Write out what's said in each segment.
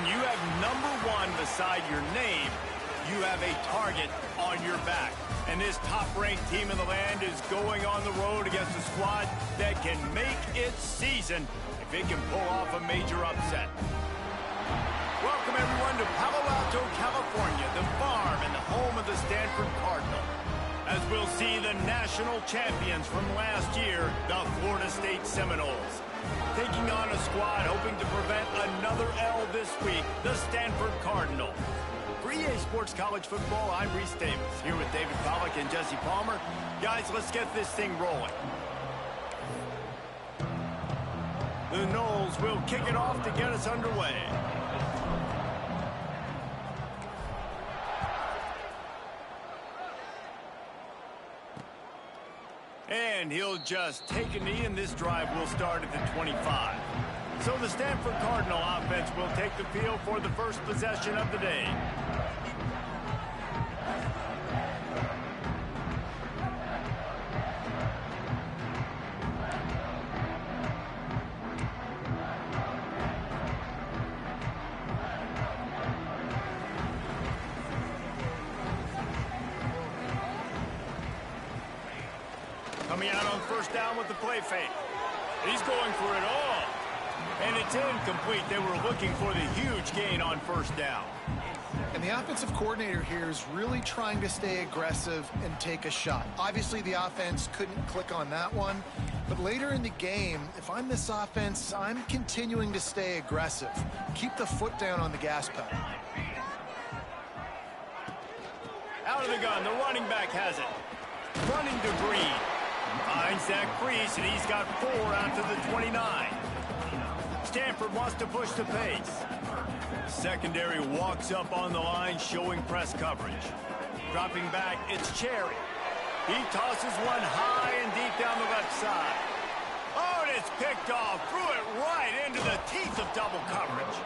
When you have #1 beside your name, you have a target on your back. And this top-ranked team in the land is going on the road against a squad that can make its season if it can pull off a major upset. Welcome, everyone, to Palo Alto, California, the farm and the home of the Stanford Cardinal. As we'll see the national champions from last year, the Florida State Seminoles, taking on a squad hoping to prevent another L this week, the Stanford Cardinal. For EA Sports College Football, I'm Reese Davis, here with David Pollack and Jesse Palmer. Guys, let's get this thing rolling. The Noles will kick it off to get us underway. And he'll just take a knee, and this drive will start at the 25. So the Stanford Cardinal offense will take the field for the first possession of the day. Coming out on first down with the play fake. He's going for it all. And it's incomplete. They were looking for the huge gain on first down. And the offensive coordinator here is really trying to stay aggressive and take a shot. Obviously, the offense couldn't click on that one. But later in the game, if I'm this offense, I'm continuing to stay aggressive. Keep the foot down on the gas pedal. Out of the gun, the running back has it. Running to Green. Finds that crease, and he's got 4 out to the 29. Stanford wants to push the pace. Secondary walks up on the line, showing press coverage. Dropping back, it's Cherry. He tosses one high and deep down the left side. Oh, and it's picked off. Threw it right into the teeth of double coverage.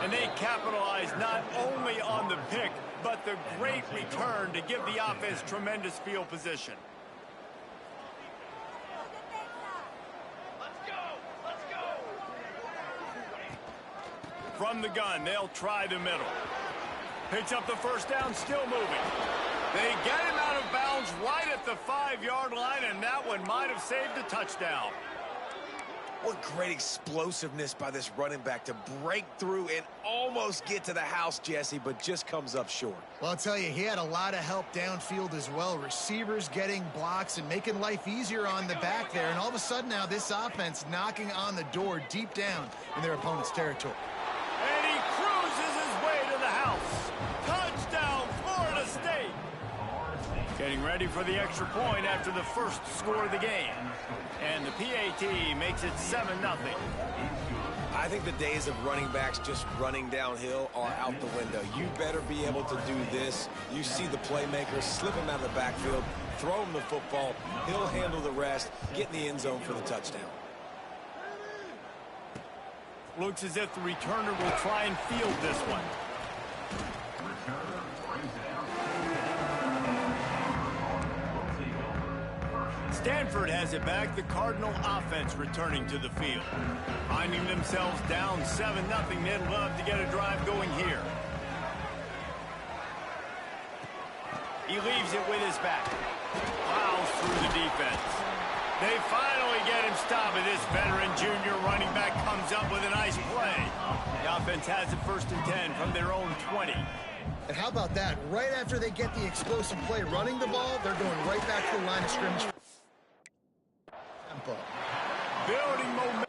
And they capitalize not only on the pick, but the great return to give the offense tremendous field position. From the gun, they'll try the middle. Picks up the first down, still moving. They get him out of bounds right at the 5-yard line, and that one might have saved a touchdown. What great explosiveness by this running back to break through and almost get to the house, Jesse, but just comes up short. Well, I'll tell you, he had a lot of help downfield as well. Receivers getting blocks and making life easier on the back there. And all of a sudden now this offense knocking on the door deep down in their opponent's territory. And he cruises his way to the house. Touchdown, Florida State. Getting ready for the extra point after the first score of the game. And the PAT makes it 7-0. I think the days of running backs just running downhill are out the window. You better be able to do this. You see the playmaker, slip him out of the backfield, throw him the football. He'll handle the rest, get in the end zone for the touchdown. Looks as if the returner will try and field this one. Stanford has it back. The Cardinal offense returning to the field. Finding themselves down 7-0, they'd love to get a drive going here. He leaves it with his back. Plows through the defense. They finally get him stopped, and this veteran junior running back comes up with a nice play. The offense has it 1st and 10 from their own 20. And how about that? Right after they get the explosive play running the ball, they're going right back to the line of scrimmage. Building momentum.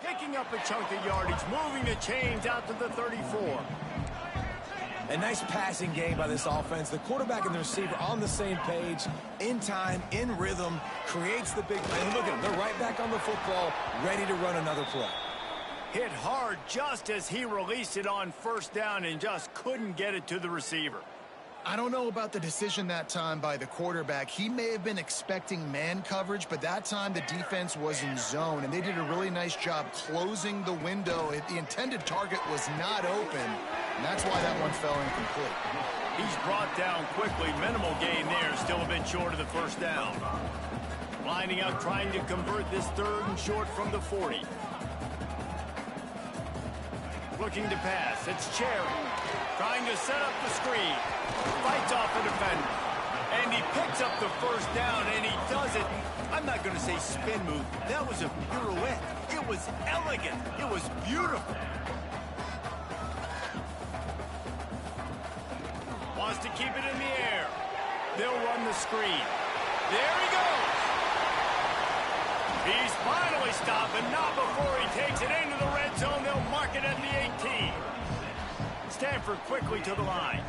Picking up a chunk of yardage, moving the chains out to the 34. A nice passing game by this offense. The quarterback and the receiver on the same page, in time, in rhythm, creates the big play. Look at them, they're right back on the football, ready to run another play. Hit hard just as he released it on first down and just couldn't get it to the receiver. I don't know about the decision that time by the quarterback. He may have been expecting man coverage, but that time the defense was in zone, and they did a really nice job closing the window. The intended target was not open, and that's why that one fell incomplete. He's brought down quickly. Minimal gain there. Still a bit short of the first down. Lining up, trying to convert this 3rd and short from the 40. Looking to pass. It's Cherry. Trying to set up the screen. Fights off the defender. And he picks up the first down, and he does it. I'm not going to say spin move. That was a pirouette. It was elegant. It was beautiful. Wants to keep it in the air. They'll run the screen. There he goes. He's finally stopped, but not before he takes it into the red zone. They'll mark it at the 18. Stanford quickly to the line.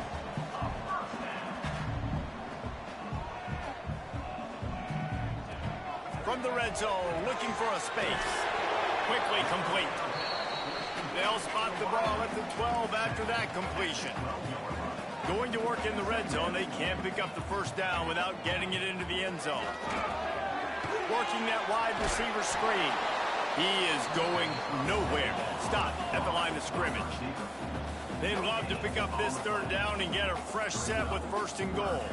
From the red zone, looking for a space. Quickly complete. They'll spot the ball at the 12 after that completion. Going to work in the red zone, they can't pick up the first down without getting it into the end zone. Working that wide receiver screen. He is going nowhere. Stop at the line of scrimmage. They'd love to pick up this 3rd down and get a fresh set with 1st and goal.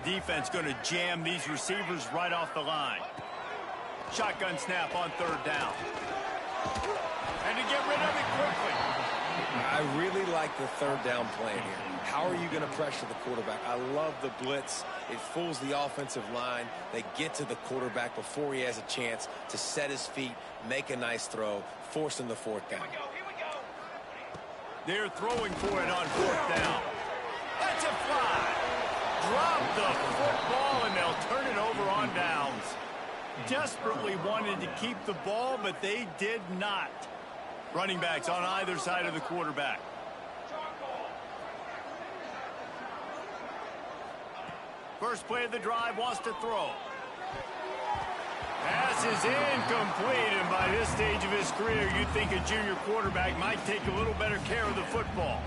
Defense going to jam these receivers right off the line. Shotgun snap on 3rd down. And to get rid of it quickly. I really like the 3rd down plan here. How are you going to pressure the quarterback? I love the blitz. It fools the offensive line. They get to the quarterback before he has a chance to set his feet, make a nice throw, forcing the 4th down. They're throwing for it on 4th down. That's a fly. Drop the football, and they'll turn it over on downs. Desperately wanted to keep the ball, but they did not. Running backs on either side of the quarterback. First play of the drive, wants to throw. Pass is incomplete, and by this stage of his career, you'd think a junior quarterback might take a little better care of the football.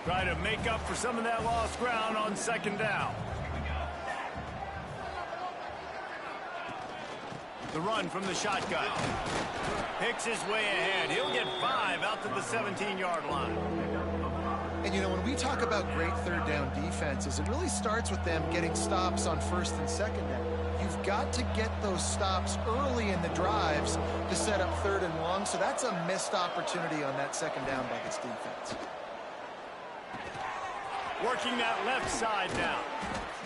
Try to make up for some of that lost ground on 2nd down. The run from the shotgun. Picks his way ahead. He'll get 5 out to the 17-yard line. And, you know, when we talk about great 3rd down defenses, it really starts with them getting stops on 1st and 2nd down. You've got to get those stops early in the drives to set up 3rd and long, so that's a missed opportunity on that 2nd down by this defense. Working that left side now.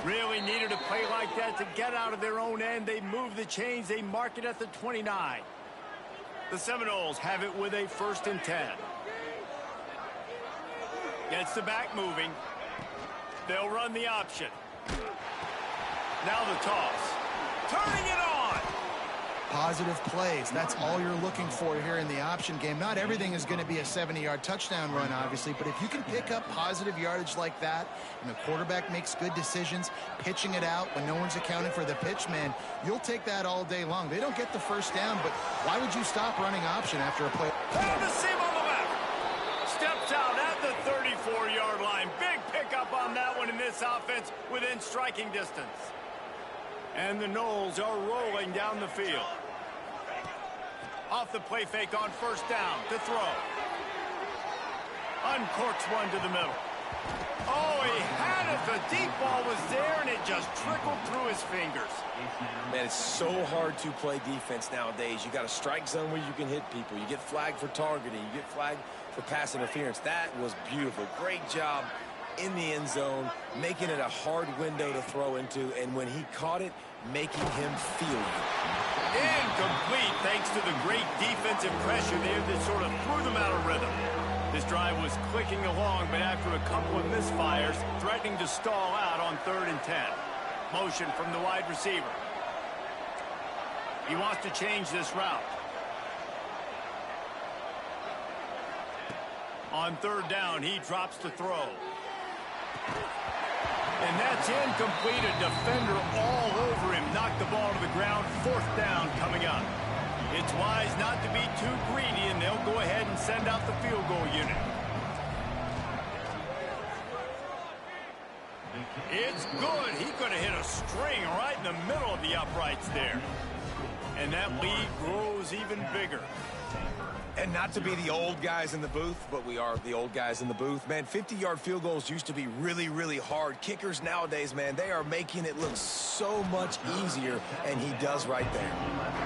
Really needed a play like that to get out of their own end. They move the chains. They mark it at the 29. The Seminoles have it with a 1st and 10. Gets the back moving. They'll run the option. Now the toss. Turning it on. Positive plays. That's all you're looking for here in the option game. Not everything is going to be a 70-yard touchdown run, obviously, but if you can pick up positive yardage like that and the quarterback makes good decisions, pitching it out when no one's accounting for the pitch, man, you'll take that all day long. They don't get the first down, but why would you stop running option after a play? Found the seam on the left. Steps out at the 34-yard line. Big pickup on that one in this offense within striking distance. And the Noles are rolling down the field. Off the play fake on 1st down to throw. Uncorks one to the middle. Oh, he had it. The deep ball was there, and it just trickled through his fingers. Man, it's so hard to play defense nowadays. You got a strike zone where you can hit people. You get flagged for targeting. You get flagged for pass interference. That was beautiful. Great job in the end zone, making it a hard window to throw into, and when he caught it, making him feel it. Incomplete thanks to the great defensive pressure there that sort of threw them out of rhythm. This drive was clicking along, but after a couple of misfires, threatening to stall out on 3rd and 10. Motion from the wide receiver. He wants to change this route. On 3rd down, he drops the throw. And that's incomplete. A defender all over him. Knocked the ball to the ground. 4th down coming up. It's wise not to be too greedy, and they'll go ahead and send out the field goal unit. It's good. He could have hit a string right in the middle of the uprights there. And that lead grows even bigger. And not to be the old guys in the booth, but we are the old guys in the booth. Man, 50-yard field goals used to be really, really hard. Kickers nowadays, man, they are making it look so much easier, and he does right there.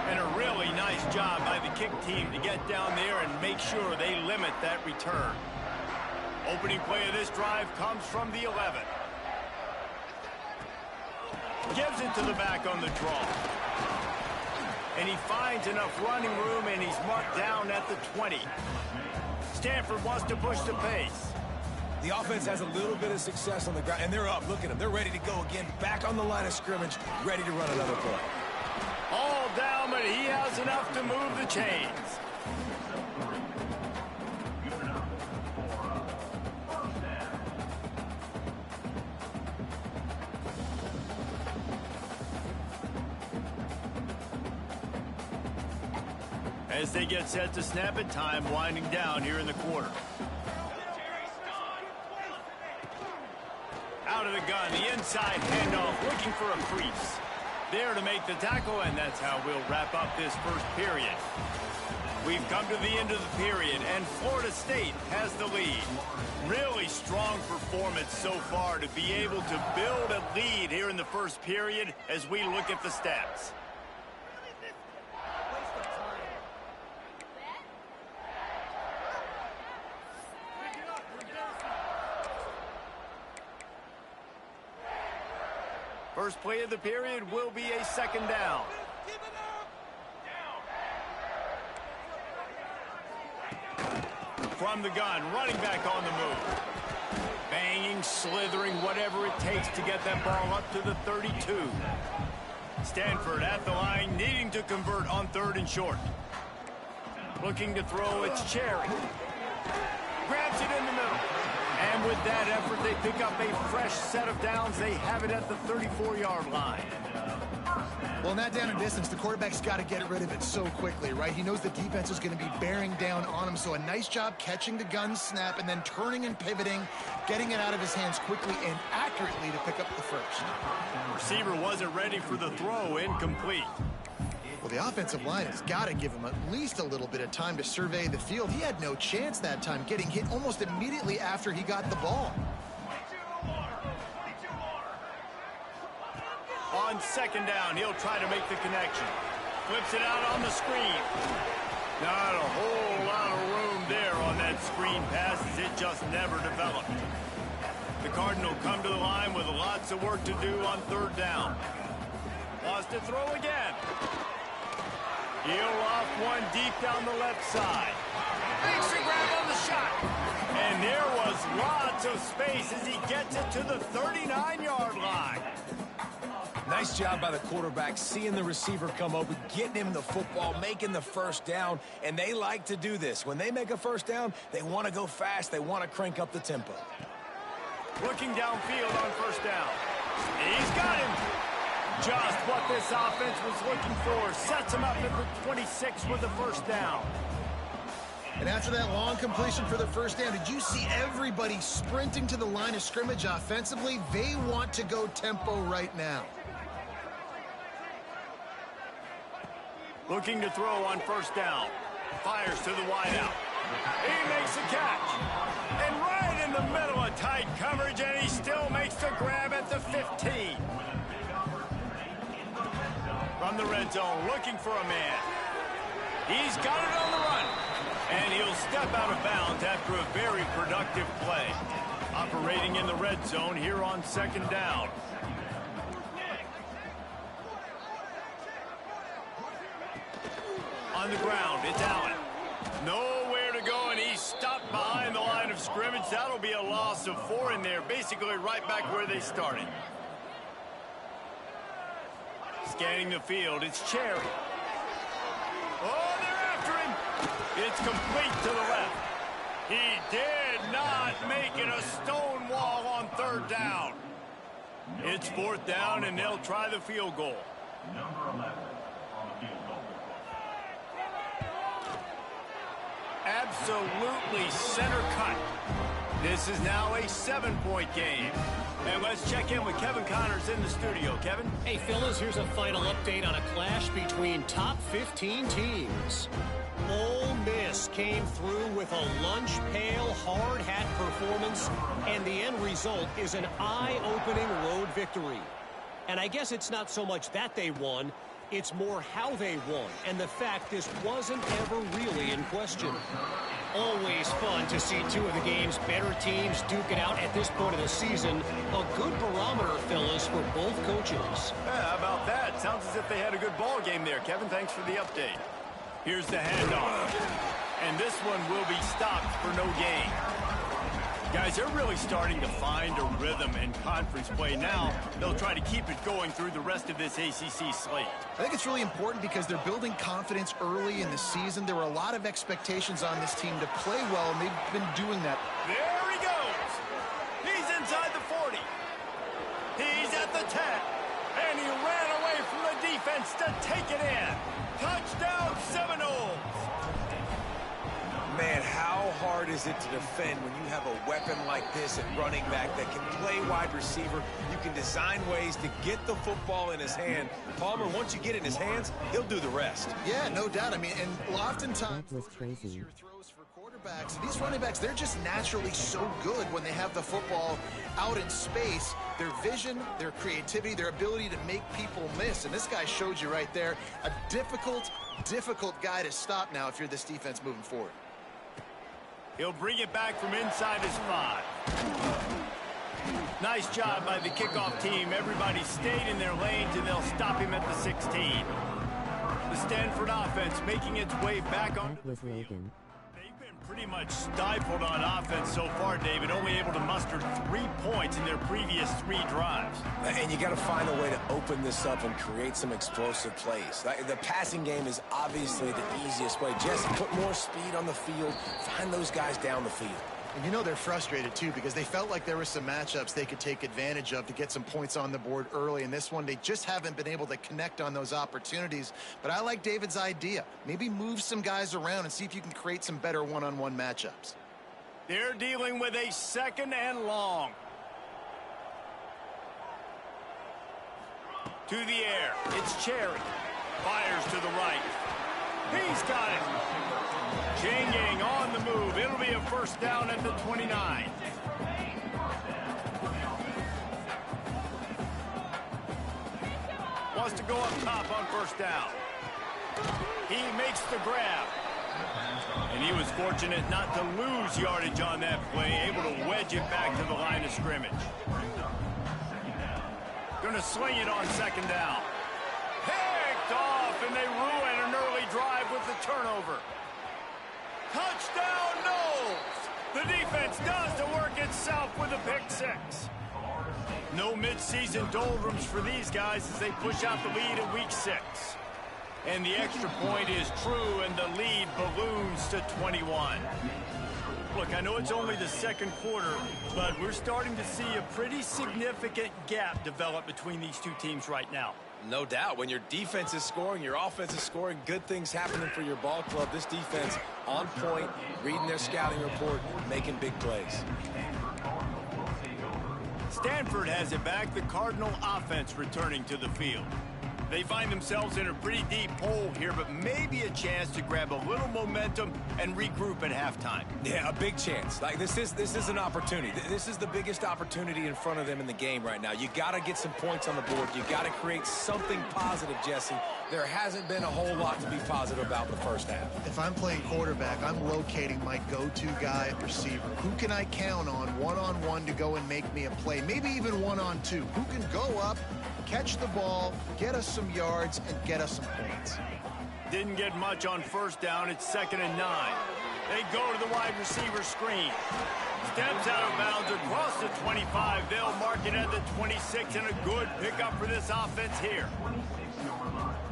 And a really nice job by the kick team to get down there and make sure they limit that return. Opening play of this drive comes from the 11. Gives it to the back on the draw. And he finds enough running room, and he's marked down at the 20. Stanford wants to push the pace. The offense has a little bit of success on the ground, and they're up. Look at them. They're ready to go again. Back on the line of scrimmage, ready to run another play. All down, but he has enough to move the chains. As they get set to snap it, time winding down here in the quarter. Out of the gun, the inside handoff, looking for a crease. There to make the tackle, and that's how we'll wrap up this first period. We've come to the end of the period, and Florida State has the lead. Really strong performance so far to be able to build a lead here in the first period as we look at the stats. First play of the period will be a second down. From the gun, running back on the move. Banging, slithering, whatever it takes to get that ball up to the 32. Stanford at the line, needing to convert on 3rd and short. Looking to throw, it's Cherry. Grabs it in the middle. And with that effort, they pick up a fresh set of downs. They have it at the 34-yard line. Well, in that down and distance, the quarterback's got to get rid of it so quickly, right? He knows the defense is going to be bearing down on him, so a nice job catching the gun snap and then turning and pivoting, getting it out of his hands quickly and accurately to pick up the first. Receiver wasn't ready for the throw, incomplete. Well, the offensive line has got to give him at least a little bit of time to survey the field. He had no chance that time, getting hit almost immediately after he got the ball. On second down, he'll try to make the connection. Flips it out on the screen. Not a whole lot of room there on that screen pass, as it just never developed. The Cardinal come to the line with lots of work to do on 3rd down. Lost to throw again. He'll off one deep down the left side. Makes the grab on the shot. And there was lots of space as he gets it to the 39-yard line. Nice job by the quarterback, seeing the receiver come open, getting him the football, making the first down, and they like to do this. When they make a first down, they want to go fast. They want to crank up the tempo. Looking downfield on 1st down. He's got him. Just what this offense was looking for. Sets him up at the 26 with the 1st down. And after that long completion for the 1st down, did you see everybody sprinting to the line of scrimmage offensively? They want to go tempo right now. Looking to throw on 1st down. Fires to the wideout. He makes the catch. And right in the middle of tight coverage, and he still makes the grab at the 15. From the red zone, looking for a man. He's got it on the run. And he'll step out of bounds after a very productive play. Operating in the red zone here on 2nd down. On the ground, it's Allen. Nowhere to go, and he's stopped behind the line of scrimmage. That'll be a loss of 4 in there, basically right back where they started. Scanning the field, it's Cherry. Oh, they're after him. It's complete to the left. He did not make it a stone wall on 3rd down. It's 4th down, and they'll try the field goal. Number 11 on the field goal. Absolutely center cut. This is now a 7-point game. And let's check in with Kevin Connors in the studio. Kevin? Hey, fellas, here's a final update on a clash between top 15 teams. Ole Miss came through with a lunch pail hard hat performance, and the end result is an eye-opening road victory. And I guess it's not so much that they won, it's more how they won, and the fact this wasn't ever really in question. Always fun to see two of the game's better teams duke it out at this point of the season. A good barometer, fellas, for both coaches. Yeah, how about that? Sounds as if they had a good ball game there. Kevin, thanks for the update. Here's the handoff. And this one will be stopped for no gain. Guys, they're really starting to find a rhythm in conference play now. They'll try to keep it going through the rest of this ACC slate. I think it's really important because they're building confidence early in the season. There were a lot of expectations on this team to play well, and they've been doing that. There he goes. He's inside the 40. He's at the 10. And he ran away from the defense to take it in. Touchdown, Seminoles. Man, how hard is it to defend when you have a weapon like this at running back that can play wide receiver? You can design ways to get the football in his hand. Palmer, once you get it in his hands, he'll do the rest. Yeah, no doubt. I mean, and oftentimes throws for quarterbacks. These running backs, they're just naturally so good when they have the football out in space. Their vision, their creativity, their ability to make people miss. And this guy showed you right there, a difficult guy to stop now if you're this defense moving forward. He'll bring it back from inside his 5. Nice job by the kickoff team. Everybody stayed in their lanes, and they'll stop him at the 16. The Stanford offense making its way back on the field. They've been pretty much stifled on offense so far, David, only able to muster 3 points in their previous 3 drives. And you got to find a way to open this up and create some explosive plays. The passing game is obviously the easiest way. Jesse, put more speed on the field. Find those guys down the field. And you know they're frustrated, too, because they felt like there were some matchups they could take advantage of to get some points on the board early. In this one, they just haven't been able to connect on those opportunities. But I like David's idea. Maybe move some guys around and see if you can create some better one-on-one matchups. They're dealing with a 2nd and long. To the air. It's Cherry. Fires to the right. He's got it. Changing on the move. It'll be a first down at the 29. Wants to go up top on first down. He makes the grab. And he was fortunate not to lose yardage on that play, able to wedge it back to the line of scrimmage. Going to sling it on 2nd down. Picked off, and they ruin an early drive with the turnover. Touchdown, Knowles! The defense does the work itself with a pick 6. No midseason doldrums for these guys as they push out the lead in week 6. And the extra point is true, and the lead balloons to 21. Look, I know it's only the 2nd quarter, but we're starting to see a pretty significant gap develop between these two teams right now. No doubt. When your defense is scoring, your offense is scoring, good things happening for your ball club. This defense on point, reading their scouting report, making big plays. Stanford has it back. The Cardinal offense returning to the field. They find themselves in a pretty deep hole here, but maybe a chance to grab a little momentum and regroup at halftime. Yeah, a big chance. Like this is an opportunity. This is the biggest opportunity in front of them in the game right now. You got to get some points on the board. You got to create something positive, Jesse. There hasn't been a whole lot to be positive about in the first half. If I'm playing quarterback, I'm locating my go-to guy at receiver. Who can I count on one-on-one to go and make me a play? Maybe even one-on-two. Who can go up, catch the ball, get us some yards, and get us some points? Didn't get much on first down. It's 2nd and 9. They go to the wide receiver screen. Steps out of bounds across the 25. They'll mark it at the 26, and a good pickup for this offense here.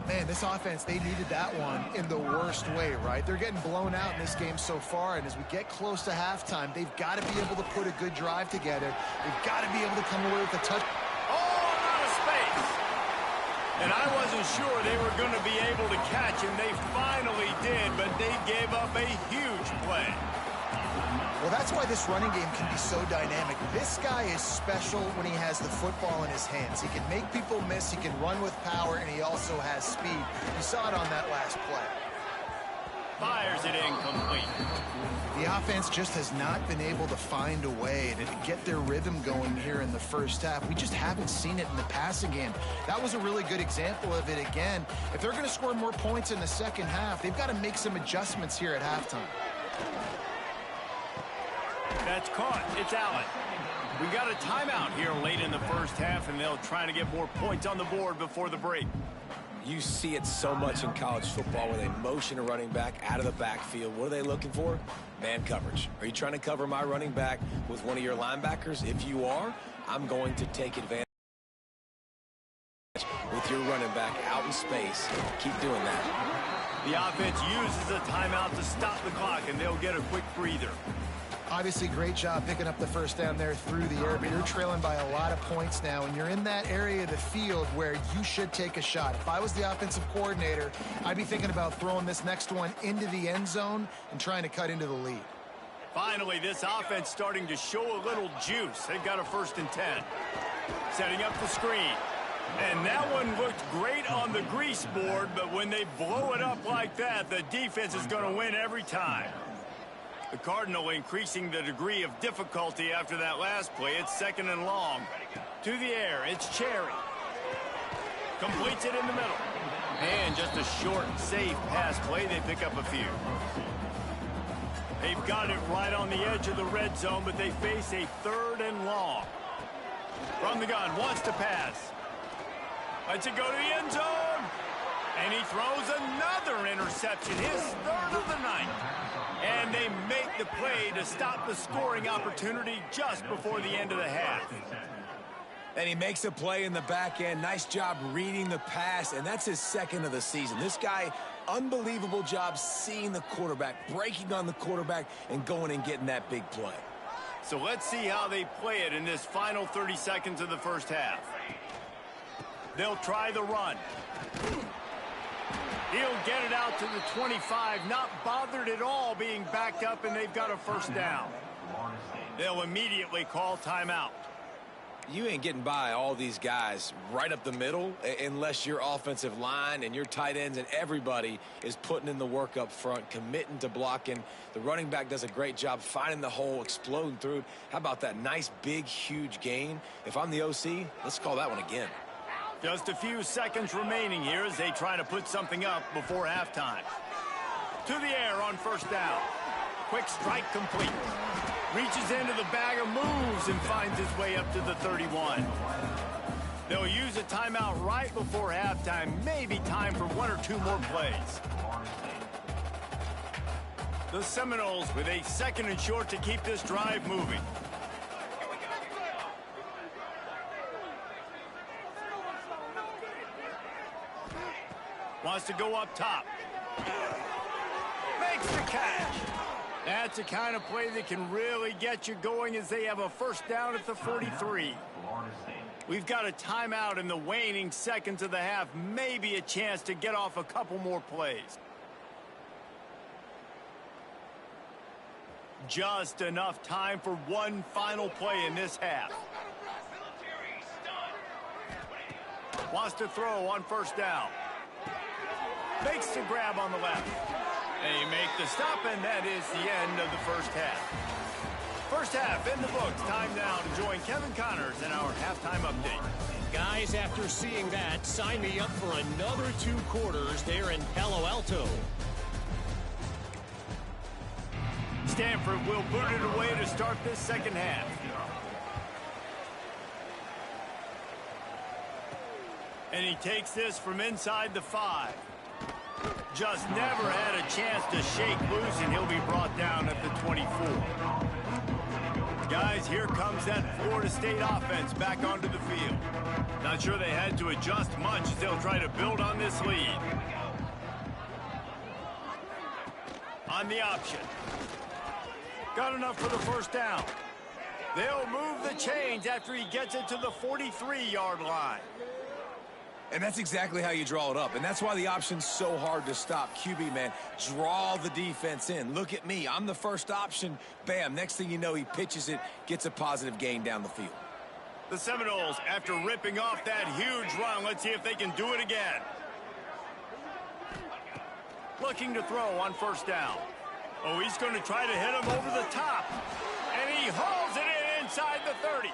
Man, this offense, they needed that one in the worst way, right? They're getting blown out in this game so far, and as we get close to halftime, they've got to be able to put a good drive together. They've got to be able to come away with a touch. Oh, out of space. And I wasn't sure they were going to be able to catch him. They finally did, but they gave up a huge play. Well, that's why this running game can be so dynamic. This guy is special when he has the football in his hands. He can make people miss, he can run with power, and he also has speed. You saw it on that last play. Fires it incomplete. The offense just has not been able to find a way to get their rhythm going here in the first half. We just haven't seen it in the passing game. That was a really good example of it again. If they're going to score more points in the second half, they've got to make some adjustments here at halftime. That's caught. It's Allen. We got a timeout here late in the first half, and they'll try to get more points on the board before the break. You see it so much in college football where they motion a running back out of the backfield. What are they looking for? Man coverage. Are you trying to cover my running back with one of your linebackers? If you are, I'm going to take advantage with your running back out in space. Keep doing that. The offense uses a timeout to stop the clock, and they'll get a quick breather. Obviously, great job picking up the first down there through the air, but you're trailing by a lot of points now, and you're in that area of the field where you should take a shot. If I was the offensive coordinator, I'd be thinking about throwing this next one into the end zone and trying to cut into the lead. Finally, this offense starting to show a little juice. They've got a 1st and 10. Setting up the screen. And that one looked great on the grease board, but when they blow it up like that, the defense is going to win every time. The Cardinal increasing the degree of difficulty after that last play. It's 2nd and long. To the air, it's Cherry. Completes it in the middle. And just a short, safe pass play. They pick up a few. They've got it right on the edge of the red zone, but they face a 3rd and long. From the gun, wants to pass. Lets it go to the end zone. And he throws another interception, his 3rd of the night. And they make the play to stop the scoring opportunity just before the end of the half. And he makes a play in the back end. Nice job reading the pass, and that's his 2nd of the season. This guy, unbelievable job seeing the quarterback, breaking on the quarterback, and going and getting that big play. So let's see how they play it in this final 30 seconds of the first half. They'll try the run. He'll get it out to the 25, not bothered at all being backed up, and they've got a 1st down. They'll immediately call timeout. You ain't getting by all these guys right up the middle unless your offensive line and your tight ends and everybody is putting in the work up front, committing to blocking. The running back does a great job finding the hole, exploding through. How about that nice, big, huge gain? If I'm the OC, let's call that one again. Just a few seconds remaining here as they try to put something up before halftime. To the air on 1st down. Quick strike complete. Reaches into the bag of moves and finds his way up to the 31. They'll use a timeout right before halftime. Maybe time for 1 or 2 more plays. The Seminoles with a 2nd and short to keep this drive moving. Wants to go up top. Makes the catch. That's the kind of play that can really get you going as they have a 1st down at the 43. We've got a timeout in the waning seconds of the half. Maybe a chance to get off a couple more plays. Just enough time for one final play in this half. Wants to throw on 1st down. Makes the grab on the left. They make the stop, and that is the end of the first half. First half in the books. Time now to join Kevin Connors in our halftime update. Guys, after seeing that, sign me up for another 2 quarters there in Palo Alto. Stanford will boot it away to start this second half. And he takes this from inside the 5. Just never had a chance to shake loose, and he'll be brought down at the 24. Guys, here comes that Florida State offense back onto the field. Not sure they had to adjust much as they'll try to build on this lead. On the option. Got enough for the 1st down. They'll move the chains after he gets it to the 43-yard line. And that's exactly how you draw it up. And that's why the option's so hard to stop. QB, man, draw the defense in. Look at me. I'm the first option. Bam. Next thing you know, he pitches it, gets a positive gain down the field. The Seminoles, after ripping off that huge run, let's see if they can do it again. Looking to throw on first down. Oh, he's going to try to hit him over the top. And he hauls it in inside the 30.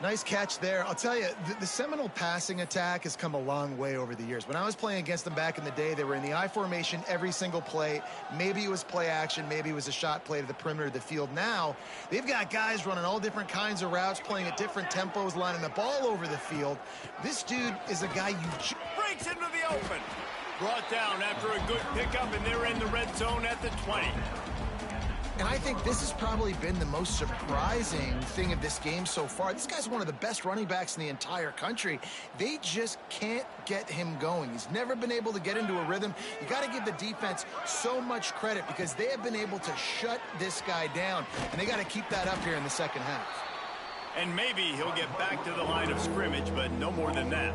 Nice catch there. I'll tell you, the Seminole passing attack has come a long way over the years. When I was playing against them back in the day, they were in the I formation every single play. Maybe it was play action. Maybe it was a shot play to the perimeter of the field. Now, they've got guys running all different kinds of routes, playing at different tempos, lining the ball over the field. This dude is a guy you... Breaks into the open. Brought down after a good pickup, and they're in the red zone at the 20. And I think this has probably been the most surprising thing of this game so far. This guy's one of the best running backs in the entire country. They just can't get him going. He's never been able to get into a rhythm. You got to give the defense so much credit because they have been able to shut this guy down, and they got to keep that up here in the second half. And maybe he'll get back to the line of scrimmage, but no more than that.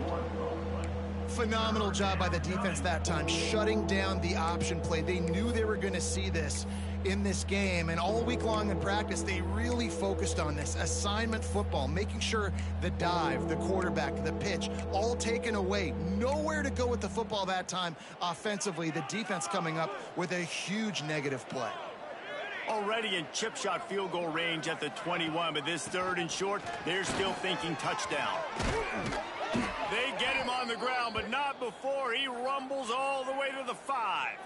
Phenomenal job by the defense that time, shutting down the option play. They knew they were going to see this in this game, and all week long in practice, they really focused on this assignment football, making sure the dive, the quarterback, the pitch, all taken away. Nowhere to go with the football that time offensively. The defense coming up with a huge negative play. Already in chip shot field goal range at the 21, but this third and short, they're still thinking touchdown. They get him on the ground, but not before he rumbles all the way to the 5.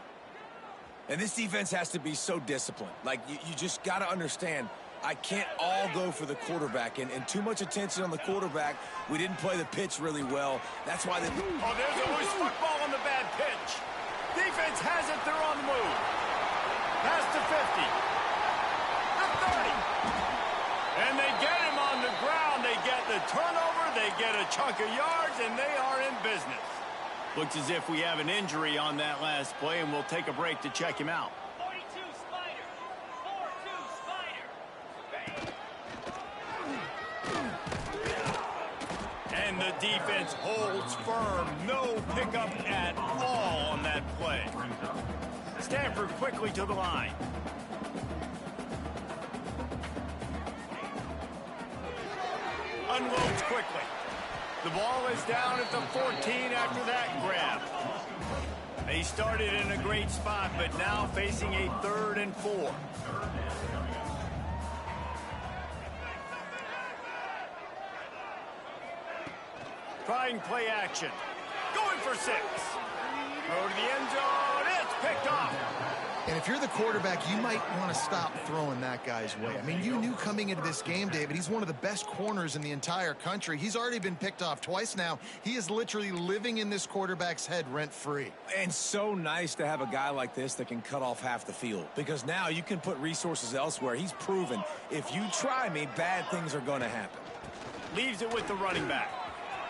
And this defense has to be so disciplined. Like, you just got to understand, I can't all go for the quarterback. And too much attention on the quarterback. We didn't play the pitch really well. That's why they... Oh, there's a loose football on the bad pitch. Defense has it. They're on the move. Past the 50. The 30. And they get him on the ground. They get the turnover. They get a chunk of yards, and they are in business. Looks as if we have an injury on that last play, and we'll take a break to check him out. 42 Spider. 4-2 Spider. And the defense holds firm. No pickup at all on that play. Stanford quickly to the line. Unloads quickly. The ball is down at the 14 after that grab. He started in a great spot, but now facing a 3rd and 4. Trying play action. Going for 6. Throw to the end zone. It's picked off. And if you're the quarterback, you might want to stop throwing that guy's way. I mean, you knew coming into this game, David, he's one of the best corners in the entire country. He's already been picked off twice now. He is literally living in this quarterback's head rent-free. And so nice to have a guy like this that can cut off half the field, because now you can put resources elsewhere. He's proven if you try me, bad things are going to happen. Leaves it with the running back.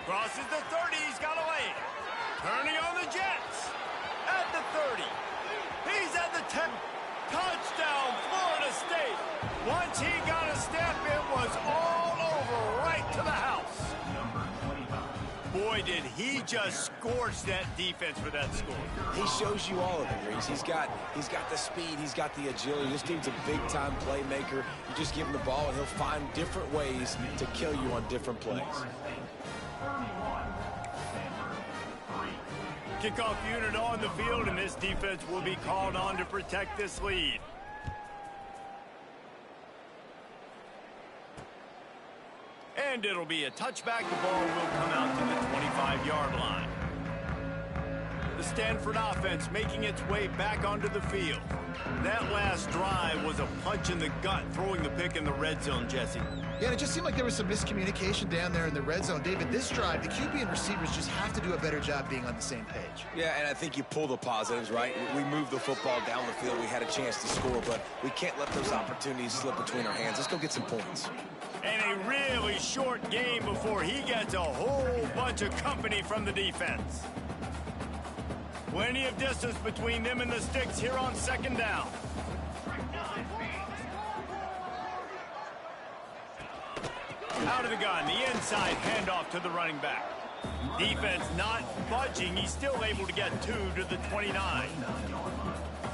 Crosses the 30. He's got a lane. Turning on the Jets. At the 30. He's at the 10. Touchdown, Florida State. Once he got a step, it was all over, right to the house. Boy, did he just scorch that defense for that score. He shows you all of it, Reese. He's got the speed. He's got the agility. This dude's a big-time playmaker. You just give him the ball, and he'll find different ways to kill you on different plays. Kickoff unit on the field, and this defense will be called on to protect this lead. And it'll be a touchback. The ball will come out to the 25-yard line. The Stanford offense making its way back onto the field. That last drive was a punch in the gut, throwing the pick in the red zone, Jesse. Yeah, and it just seemed like there was some miscommunication down there in the red zone. David, this drive, the QB and receivers just have to do a better job being on the same page. Yeah, and I think you pull the positives, right? We moved the football down the field. We had a chance to score, but we can't let those opportunities slip between our hands. Let's go get some points. And a really short game before he gets a whole bunch of company from the defense. Plenty of distance between them and the sticks here on second down. Out of the gun, the inside handoff to the running back. Defense not budging. He's still able to get 2 to the 29.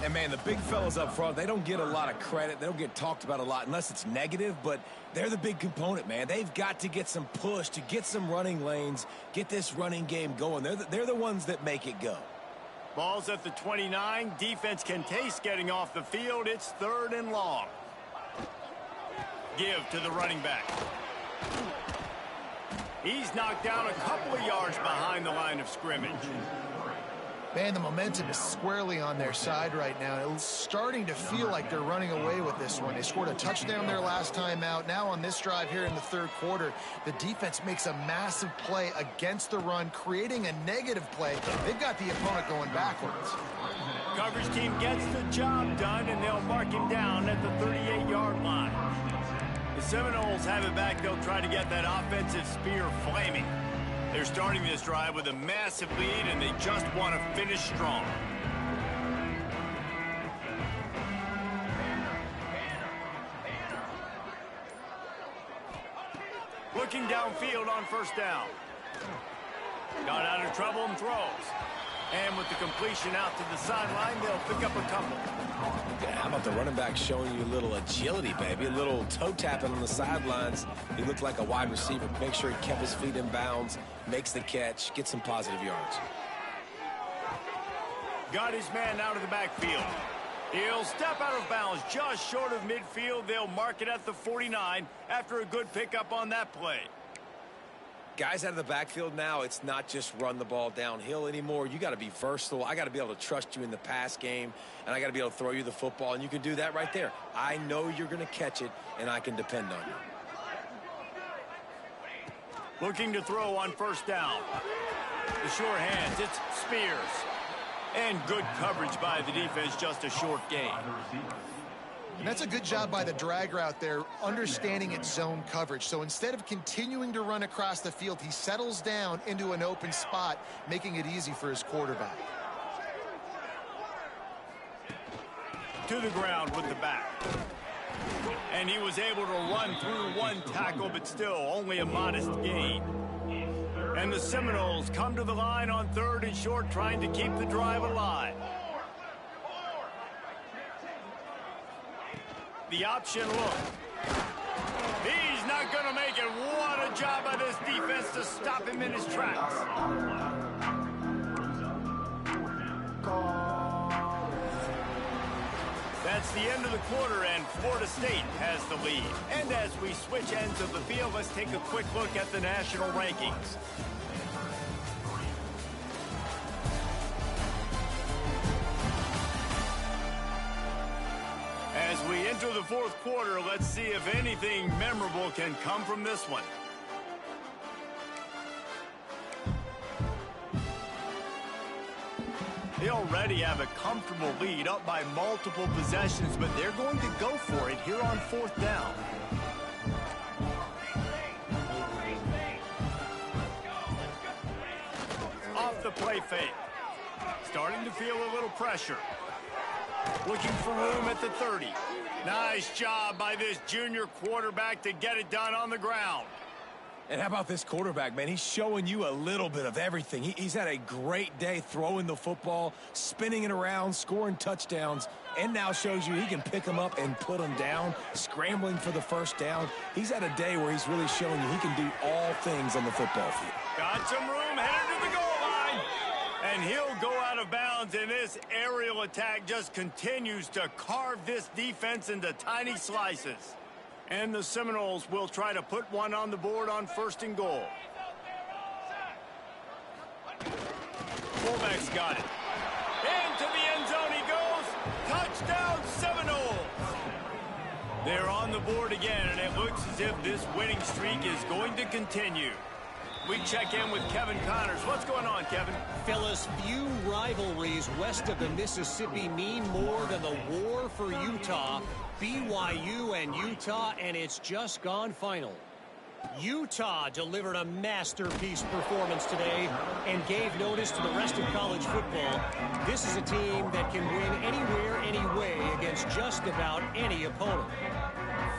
And, man, the big fellas up front, they don't get a lot of credit. They don't get talked about a lot unless it's negative, but they're the big component, man. They've got to get some push, to get some running lanes, get this running game going. They're the ones that make it go. Ball's at the 29. Defense can taste getting off the field. It's 3rd and long. Give to the running back. He's knocked down a couple of yards behind the line of scrimmage. Man, the momentum is squarely on their side right now. It's starting to feel like they're running away with this one. They scored a touchdown their last time out. Now on this drive here in the 3rd quarter, the defense makes a massive play against the run, creating a negative play. They've got the opponent going backwards. Coverage team gets the job done, and they'll mark him down at the 38-yard line. The Seminoles have it back. They'll try to get that offensive spear flaming. They're starting this drive with a massive lead, and they just want to finish strong. Looking downfield on 1st down. Got out of trouble and throws. And with the completion out to the sideline, they'll pick up a couple. Yeah, how about the running back showing you a little agility, baby? A little toe tapping on the sidelines. He looked like a wide receiver. Make sure he kept his feet in bounds, makes the catch, gets some positive yards. Got his man out of the backfield. He'll step out of bounds just short of midfield. They'll mark it at the 49 after a good pickup on that play. Guys out of the backfield now, it's not just run the ball downhill anymore. You got to be versatile. I got to be able to trust you in the pass game, and I got to be able to throw you the football, and you can do that right there. I know you're going to catch it, and I can depend on you. Looking to throw on 1st down. The sure hands, it's Spears. And good coverage by the defense, just a short gain. And that's a good job by the drag route there, understanding its zone coverage. So instead of continuing to run across the field, he settles down into an open spot, making it easy for his quarterback. To the ground with the back. And he was able to run through one tackle, but still only a modest gain. And the Seminoles come to the line on 3rd and short, trying to keep the drive alive. The option look. He's not going to make it. What a job by this defense to stop him in his tracks. That's the end of the quarter, and Florida State has the lead. And as we switch ends of the field, let's take a quick look at the national rankings. As we enter the 4th quarter, let's see if anything memorable can come from this one. They already have a comfortable lead, up by multiple possessions, but they're going to go for it here on 4th down. Off the play fake. Starting to feel a little pressure. Looking for room at the 30. Nice job by this junior quarterback to get it done on the ground. And how about this quarterback, man? He's showing you a little bit of everything. He's had a great day throwing the football, spinning it around, scoring touchdowns, and now shows you he can pick them up and put them down, scrambling for the 1st down. He's had a day where he's really showing you he can do all things on the football field. Got some room, headed to the goal line. And he'll go out of bounds, and this aerial attack just continues to carve this defense into tiny slices. And the Seminoles will try to put one on the board on 1st and goal. Fullback's got it. Into the end zone he goes. Touchdown, Seminoles. They're on the board again, and it looks as if this winning streak is going to continue. We check in with Kevin Connors. What's going on, Kevin? Fellas, few rivalries west of the Mississippi mean more than the war for Utah. BYU and Utah, and it's just gone final. Utah delivered a masterpiece performance today and gave notice to the rest of college football. This is a team that can win anywhere, any way against just about any opponent.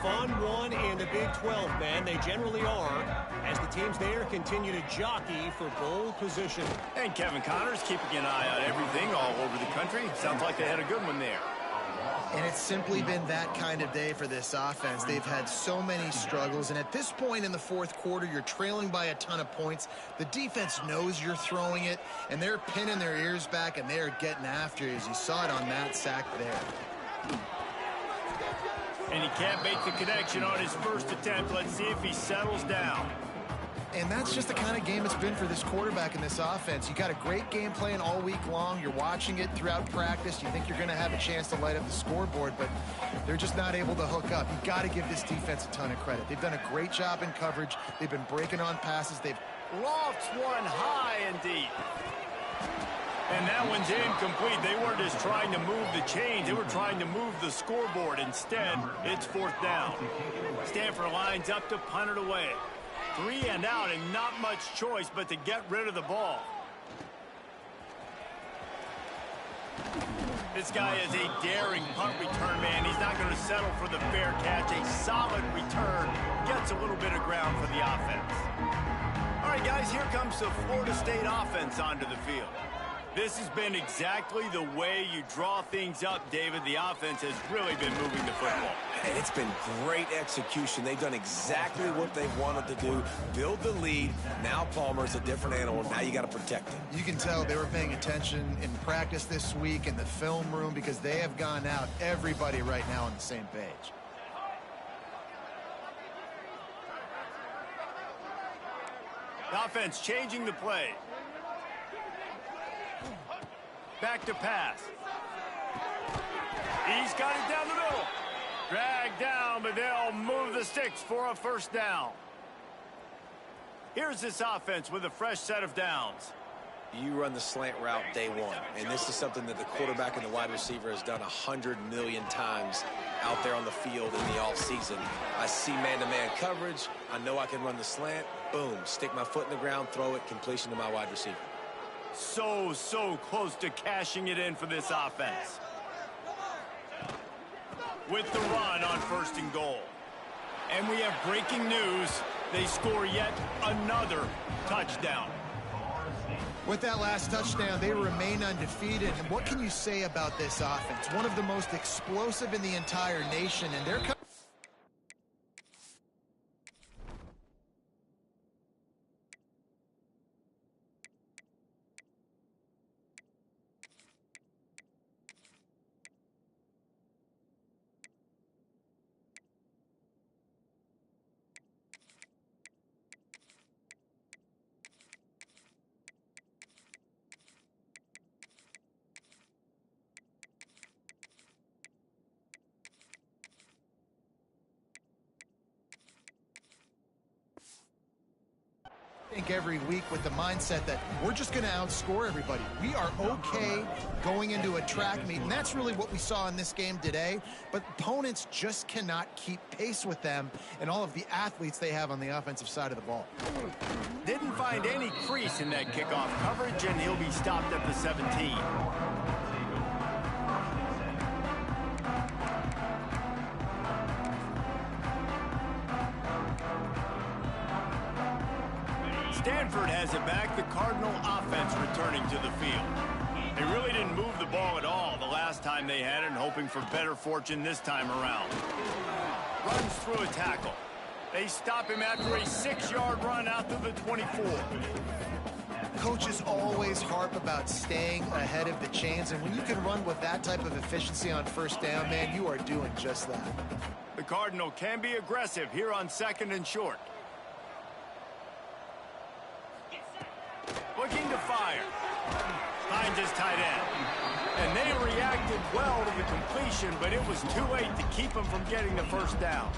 fun one in the Big 12, man. They generally are, as the teams there continue to jockey for bowl position. And Kevin Connors keeping an eye on everything all over the country. Sounds like they had a good one there. And it's simply been that kind of day for this offense. They've had so many struggles, and at this point in the fourth quarter, you're trailing by a ton of points. The defense knows you're throwing it, and they're pinning their ears back, and they're getting after you, as you saw it on that sack there. And he can't make the connection on his first attempt. Let's see if he settles down. And that's just the kind of game it's been for this quarterback in this offense. You got a great game plan all week long. You're watching it throughout practice. You think you're going to have a chance to light up the scoreboard, but they're just not able to hook up. You got to give this defense a ton of credit. They've done a great job in coverage. They've been breaking on passes. They've lofts one high and deep. And that one's incomplete. They weren't just trying to move the chains. They were trying to move the scoreboard. Instead, it's fourth down. Stanford lines up to punt it away. 3 and out, and not much choice but to get rid of the ball. This guy is a daring punt return man. He's not going to settle for the fair catch. A solid return. Gets a little bit of ground for the offense. All right, guys, here comes the Florida State offense onto the field. This has been exactly the way you draw things up, David. The offense has really been moving the football. And it's been great execution. They've done exactly what they wanted to do. Build the lead. Now Palmer's a different animal. Now you got to protect him. You can tell they were paying attention in practice this week in the film room, because they have gone out, everybody right now on the same page. The offense changing the play. Back to pass. He's got it down the middle. Dragged down, but they'll move the sticks for a first down. Here's this offense with a fresh set of downs. You run the slant route day one, and this is something that the quarterback and the wide receiver has done 100 million times out there on the field in the offseason. I see man-to-man coverage. I know I can run the slant. Boom, stick my foot in the ground, throw it, completion to my wide receiver. So close to cashing it in for this offense. With the run on first and goal. And we have breaking news. They score yet another touchdown. With that last touchdown, they remain undefeated. And what can you say about this offense? One of the most explosive in the entire nation, and they're every week with the mindset that we're just going to outscore everybody. We are okay going into a track meet, and that's really what we saw in this game today. But opponents just cannot keep pace with them and all of the athletes they have on the offensive side of the ball. Didn't find any crease in that kickoff coverage, and he'll be stopped at the 17. Stanford has it back. The Cardinal offense returning to the field. They really didn't move the ball at all the last time they had it, and hoping for better fortune this time around. Runs through a tackle. They stop him after a 6-yard run out to the 24. Coaches always harp about staying ahead of the chains, and when you can run with that type of efficiency on first down, man, you are doing just that. The Cardinal can be aggressive here on second and short. Looking to fire. Finds his tight end. And they reacted well to the completion, but it was too late to keep him from getting the first down.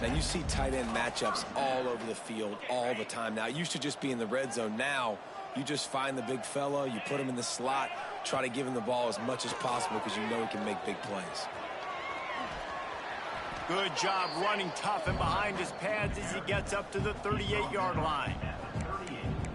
Now you see tight end matchups all over the field all the time. Now it used to just be in the red zone. Now you just find the big fella, you put him in the slot, try to give him the ball as much as possible because you know he can make big plays. Good job running tough and behind his pads as he gets up to the 38-yard line.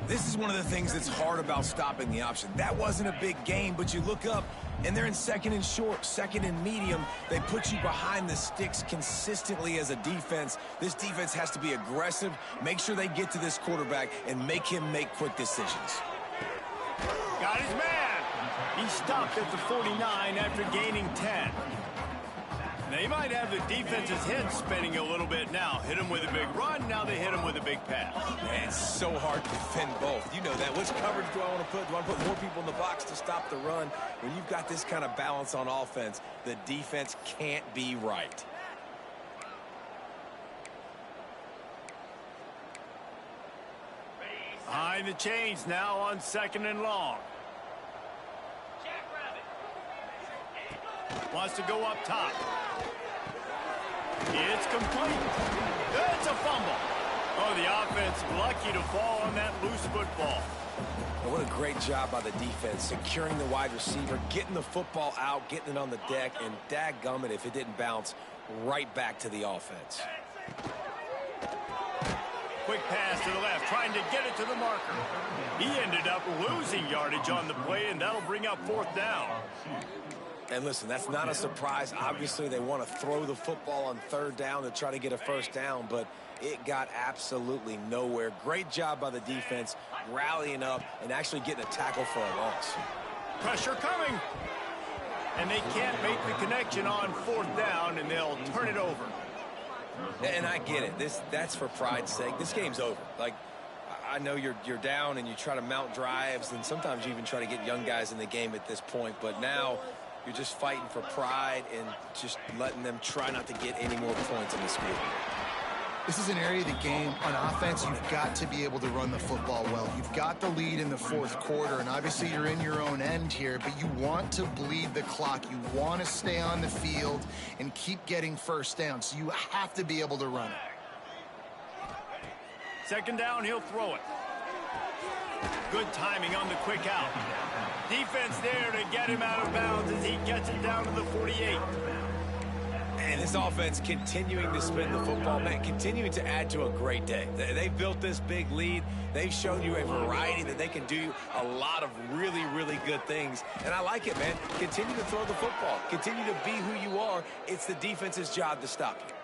This is one of the things that's hard about stopping the option. That wasn't a big gain, but you look up, and they're in second and short, second and medium. They put you behind the sticks consistently as a defense. This defense has to be aggressive, make sure they get to this quarterback, and make him make quick decisions. Got his man. He stopped at the 49 after gaining 10. They might have the defense's head spinning a little bit now. Hit him with a big run, now they hit him with a big pass. Man, it's so hard to defend both. You know that. Which coverage do I want to put? Do I want to put more people in the box to stop the run? When you've got this kind of balance on offense, the defense can't be right. Behind the chains now on second and long. Wants to go up top. It's complete. It's a fumble. Oh, the offense lucky to fall on that loose football. And what a great job by the defense, securing the wide receiver, getting the football out, getting it on the deck, and dadgummit if it didn't bounce right back to the offense. Quick pass to the left, trying to get it to the marker. He ended up losing yardage on the play, and that'll bring up fourth down. And listen, that's not a surprise. Obviously, they want to throw the football on third down to try to get a first down, but it got absolutely nowhere. Great job by the defense, rallying up and actually getting a tackle for a loss. Pressure coming. And they can't make the connection on fourth down, and they'll turn it over. And I get it. That's for pride's sake. This game's over. Like, I know you're down and you try to mount drives, and sometimes you even try to get young guys in the game at this point, but now you're just fighting for pride and just letting them try not to get any more points in this game. This is an area of the game. On offense, you've got to be able to run the football well. You've got the lead in the fourth quarter, and obviously you're in your own end here, but you want to bleed the clock. You want to stay on the field and keep getting first down, so you have to be able to run it. Second down, he'll throw it. Good timing on the quick out. Defense there to get him out of bounds as he gets it down to the 48. And this offense continuing to spin the football, man, continuing to add to a great day. They've built this big lead. They've shown you a variety that they can do a lot of really, really good things. And I like it, man. Continue to throw the football. Continue to be who you are. It's the defense's job to stop you.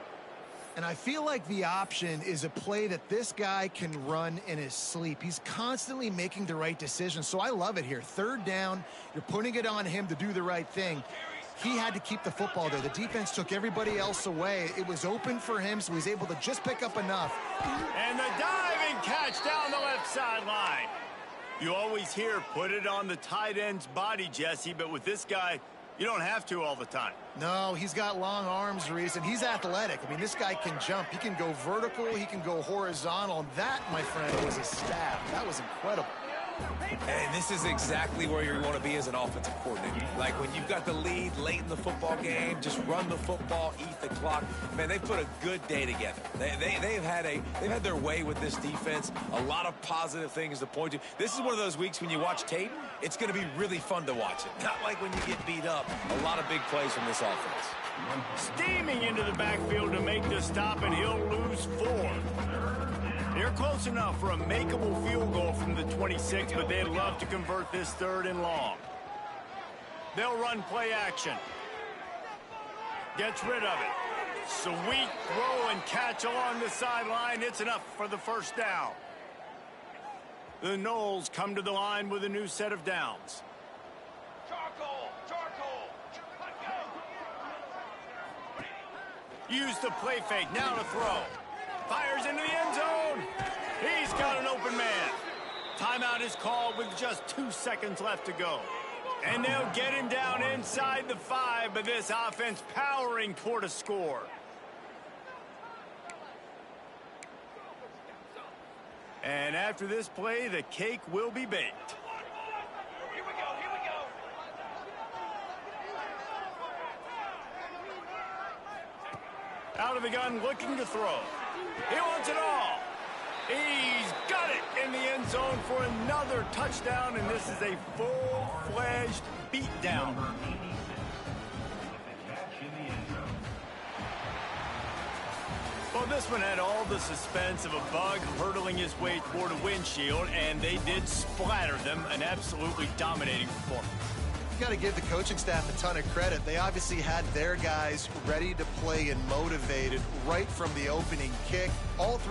And I feel like the option is a play that this guy can run in his sleep. He's constantly making the right decision, so I love it here. Third down, you're putting it on him to do the right thing. He had to keep the football there. The defense took everybody else away. It was open for him, so he's able to just pick up enough. And the diving catch down the left sideline. You always hear put it on the tight end's body, Jesse, but with this guy, you don't have to all the time. No, he's got long arms, Reese, and he's athletic. I mean, this guy can jump. He can go vertical. He can go horizontal. That, my friend, was a stab. That was incredible. And this is exactly where you want to be as an offensive coordinator. Like when you've got the lead late in the football game, just run the football, eat the clock. Man, they've put a good day together. They've had their way with this defense. A lot of positive things to point to. This is one of those weeks when you watch tape, it's going to be really fun to watch it. Not like when you get beat up. A lot of big plays from this offense. Steaming into the backfield to make the stop, and he'll lose 4. They're close enough for a makeable field goal from the 26, but they'd love to convert this third and long. They'll run play action. Gets rid of it. Sweet throw and catch along the sideline. It's enough for the first down. The Noles come to the line with a new set of downs. Use the play fake, now to throw. Fires into the end zone. He's got an open man. Timeout is called with just 2 seconds left to go. And they'll get him down inside the 5, but this offense powering toward a score. And after this play, the cake will be baked. Out of the gun, looking to throw. He wants it all. He's got it in the end zone for another touchdown, and this is a full-fledged beatdown. Well, this one had all the suspense of a bug hurtling his way toward a windshield, and they did splatter them. An absolutely dominating performance. You got to give the coaching staff a ton of credit. They obviously had their guys ready to play and motivated right from the opening kick. All three